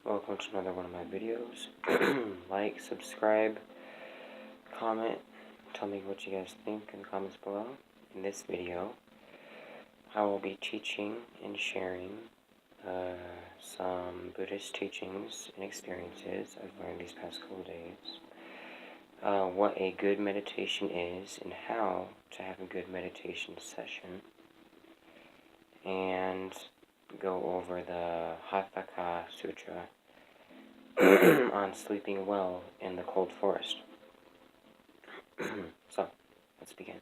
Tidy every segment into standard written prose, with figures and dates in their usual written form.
Welcome to another one of my videos. Like, subscribe, comment, tell me what you guys think in the comments below. In this video, I will be teaching and sharing some Buddhist teachings and experiences I've learned these past couple days. What a good meditation is and how to have a good meditation session. And go over the Hatthaka Sutra on sleeping well in the cold forest. So, let's begin.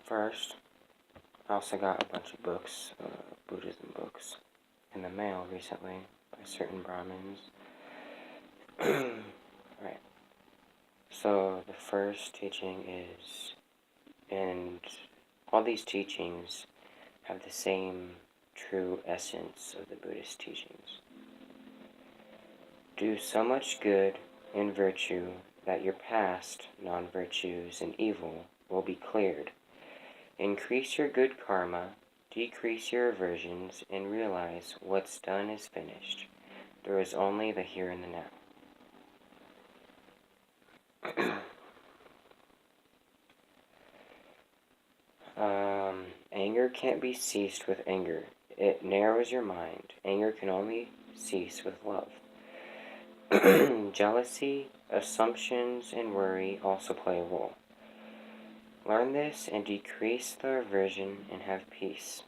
First, I also got a bunch of books, Buddhism books, in the mail recently by certain Brahmins. Right. So, the first teaching is, and all these teachings have the same true essence of the Buddhist teachings. Do so much good and virtue that your past non-virtues and evil will be cleared. Increase your good karma, decrease your aversions, and realize what's done is finished. There is only the here and the now. Anger can't be ceased with anger. It narrows your mind. Anger can only cease with love. Jealousy, assumptions, and worry also play a role. Learn this and decrease the aversion and have peace.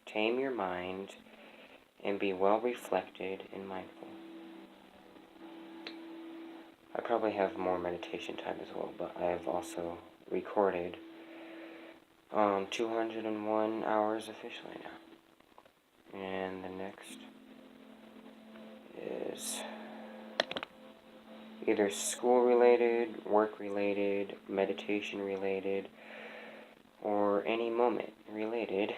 Tame your mind and be well reflected and mindful. I probably have more meditation time as well, but I have also recorded 201 hours officially now. And the next is either school-related, work-related, meditation-related, or any moment-related.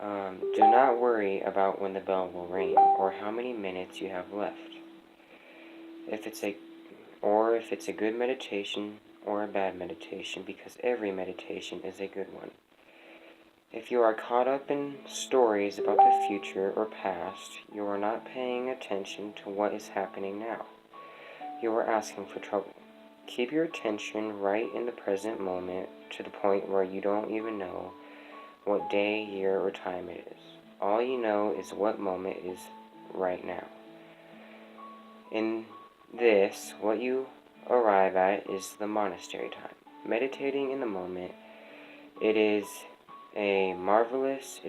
Do not worry about when the bell will ring, or how many minutes you have left. If it's a good meditation or a bad meditation, because every meditation is a good one. If you are caught up in stories about the future or past, you are not paying attention to what is happening now. You are asking for trouble. Keep your attention right in the present moment to the point where you don't even know what day, year, or time it is. All you know is what moment is right now. In this, what you arrive at is the monastery time. Meditating in the moment, it is marvelous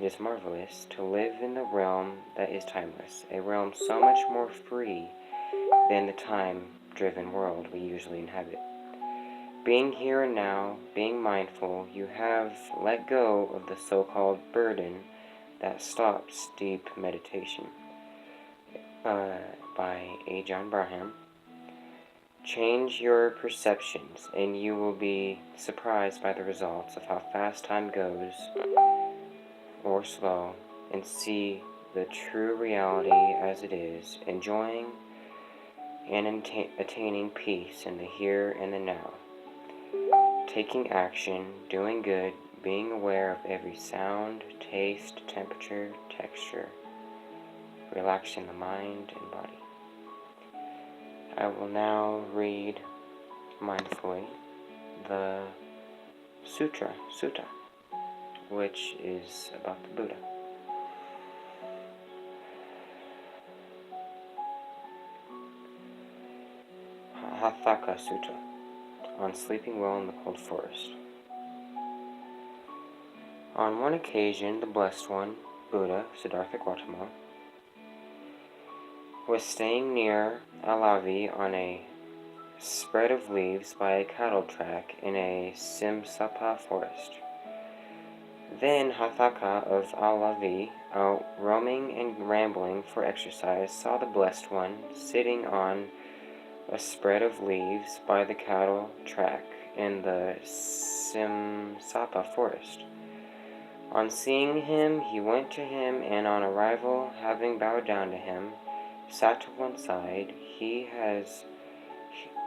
to live in the realm that is timeless, a realm so much more free than the time-driven world we usually inhabit. Being here and now, being mindful, you have let go of the so-called burden that stops deep meditation. By Ajahn Brahm. Change your perceptions, and you will be surprised by the results of how fast time goes, or slow, and see the true reality as it is, enjoying and attaining peace in the here and the now. Taking action, doing good, being aware of every sound, taste, temperature, texture, relaxing the mind and body. I will now read mindfully the Sutta, which is about the Buddha. Hatthaka Sutta, on sleeping well in the cold forest. On one occasion, the Blessed One, Buddha, Siddhartha Gautama, was staying near Alavi on a spread of leaves by a cattle track in a Simsapa forest. Then Hatthaka of Alavi, out roaming and rambling for exercise, saw the Blessed One sitting on a spread of leaves by the cattle track in the Simsapa forest. On seeing him, he went to him, and on arrival, having bowed down to him, sat to one side.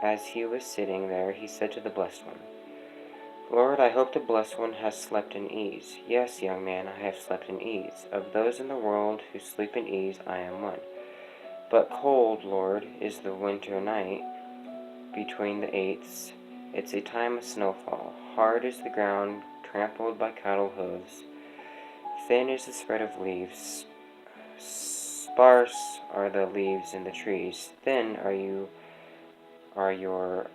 As he was sitting there, he said to the Blessed One, Lord, I hope the Blessed One has slept in ease. Yes, young man, I have slept in ease. Of those in the world who sleep in ease, I am one. But cold, Lord, is the winter night between the eighths. It's a time of snowfall. Hard is the ground, trampled by cattle hooves. Thin is the spread of leaves. Sparse are the leaves in the trees. Thin are your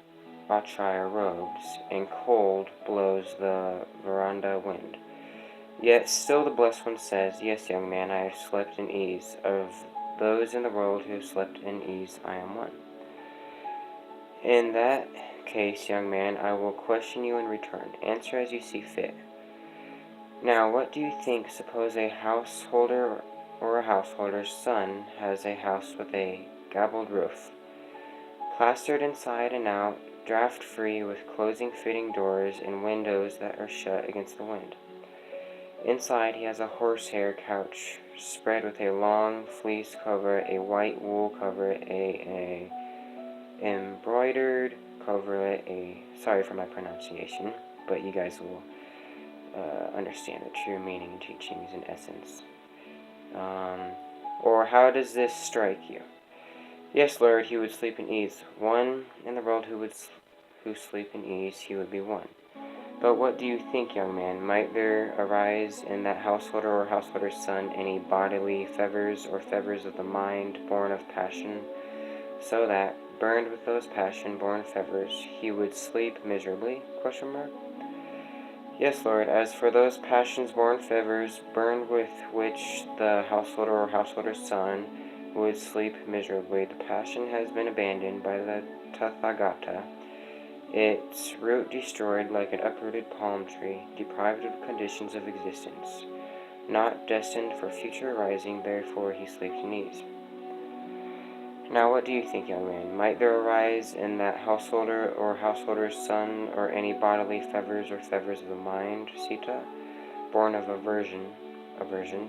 Ochire robes, and cold blows the veranda wind. Yet still the Blessed One says, Yes, young man, I have slept in ease. Of those in the world who have slept in ease, I am one. In that case, young man, I will question you in return. Answer as you see fit. Now, what do you think? Suppose a householder or a householder's son has a house with a gabled roof, plastered inside and out, draft-free, with closing-fitting doors and windows that are shut against the wind. Inside he has a horsehair couch spread with a long fleece cover, a white wool cover, a embroidered coverlet, sorry for my pronunciation, but you guys will understand the true meaning and teachings in essence. Or how does this strike you? Yes, Lord, he would sleep in ease. One in the world who sleep in ease, he would be one. But what do you think, young man? Might there arise in that householder or householder's son any bodily fevers or fevers of the mind born of passion, so that, burned with those passion-born fevers, he would sleep miserably? ? Yes, Lord, as for those passions-born fevers, burned with which the householder or householder's son would sleep miserably, the passion has been abandoned by the Tathagata, its root destroyed like an uprooted palm tree, deprived of conditions of existence, not destined for future arising, therefore he sleeps in ease. Now what do you think, young man? Might there arise in that householder or householder's son or any bodily fevers or fevers of the mind, Sita, born of aversion,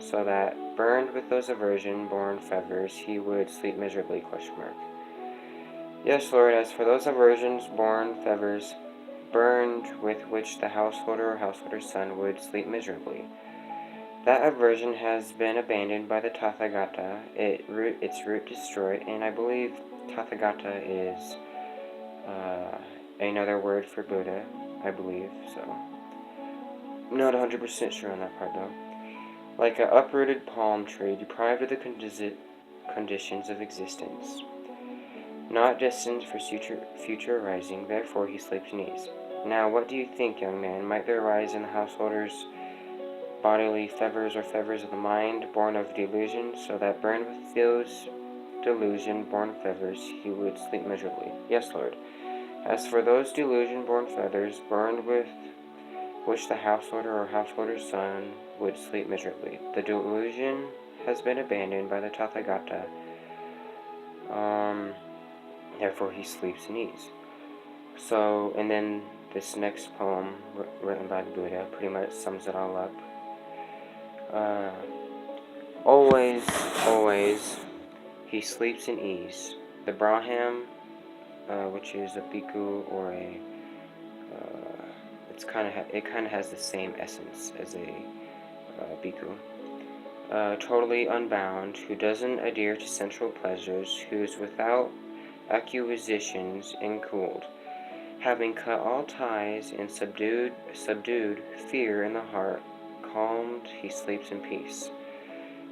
so that, burned with those aversion-born fevers, he would sleep miserably? ? Yes, Lord, as for those aversions-born fevers, burned with which the householder or householder's son would sleep miserably, that aversion has been abandoned by the Tathagata, its root destroyed, and I believe Tathagata is another word for Buddha, I believe, so I'm not 100% sure on that part though. Like an uprooted palm tree, deprived of the conditions of existence, not destined for future arising, therefore he sleeps in ease. Now what do you think, young man? Might there arise in the householder's bodily fevers or fevers of the mind, born of delusion, so that, burned with those delusion-born fevers, he would sleep miserably? Yes, Lord. As for those delusion-born fevers, burned with which the householder or householder's son would sleep miserably, the delusion has been abandoned by the Tathagata, therefore he sleeps in ease. So, and then this next poem, written by the Buddha, pretty much sums it all up. Always, he sleeps in ease. The Braham, which is a bhikkhu or it kind of has the same essence as a bhikkhu. Totally unbound, who doesn't adhere to sensual pleasures, who is without acquisitions and cooled, having cut all ties and subdued fear in the heart, calmed, he sleeps in peace,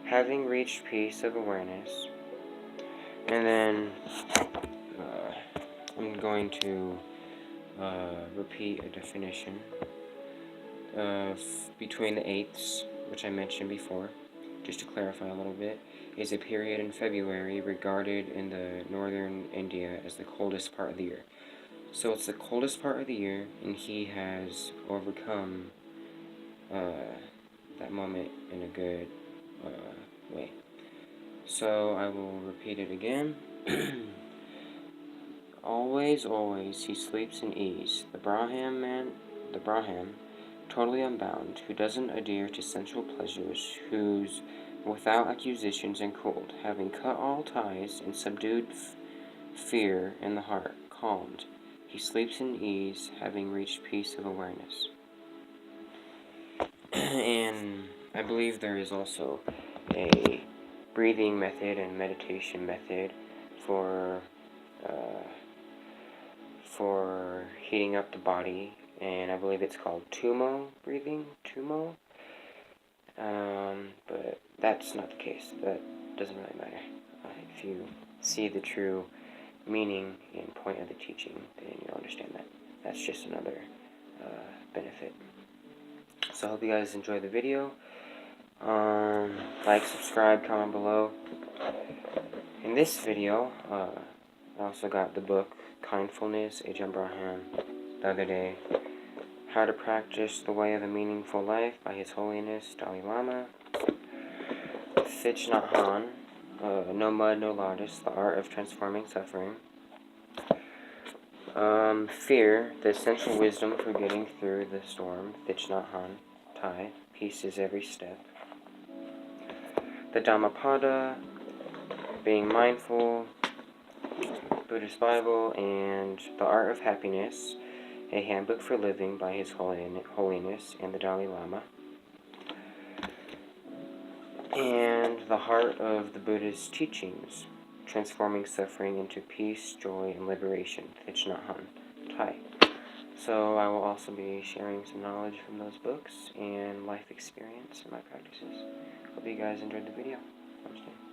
having reached peace of awareness. And then I'm going to repeat a definition of between the eighths, which I mentioned before, just to clarify a little bit, is a period in February regarded in the northern India as the coldest part of the year. So it's the coldest part of the year, and he has overcome that moment in a good way. So I will repeat it again. Always, he sleeps in ease. The Braham, totally unbound, who doesn't adhere to sensual pleasures, who's without acquisitions and cooled, having cut all ties and subdued fear in the heart, calmed, He sleeps in ease, having reached peace of awareness. And I believe there is also a breathing method and meditation method for heating up the body, and I believe it's called Tumo breathing, but that's not the case. That doesn't really matter. If you see the true meaning and point of the teaching, then you'll understand that. That's just another benefit. So I hope you guys enjoyed the video. Like, subscribe, comment below. In this video, I also got the book Kindfulness, Ajahn Brahm, the other day. How to Practice the Way of a Meaningful Life by His Holiness Dalai Lama. Thich Nhat Hanh, No Mud, No Lotus, The Art of Transforming Suffering. Fear, The Essential Wisdom for Getting Through the Storm, Thich Nhat Hanh, Thai, Peace is Every Step. The Dhammapada, Being Mindful, Buddhist Bible, and The Art of Happiness, A Handbook for Living by His Holiness and the Dalai Lama. And The Heart of the Buddha's Teachings, Transforming Suffering into Peace, Joy, and Liberation, Thich Nhat Hanh, Thai. So I will also be sharing some knowledge from those books and life experience in my practices. Hope you guys enjoyed the video. Namaste.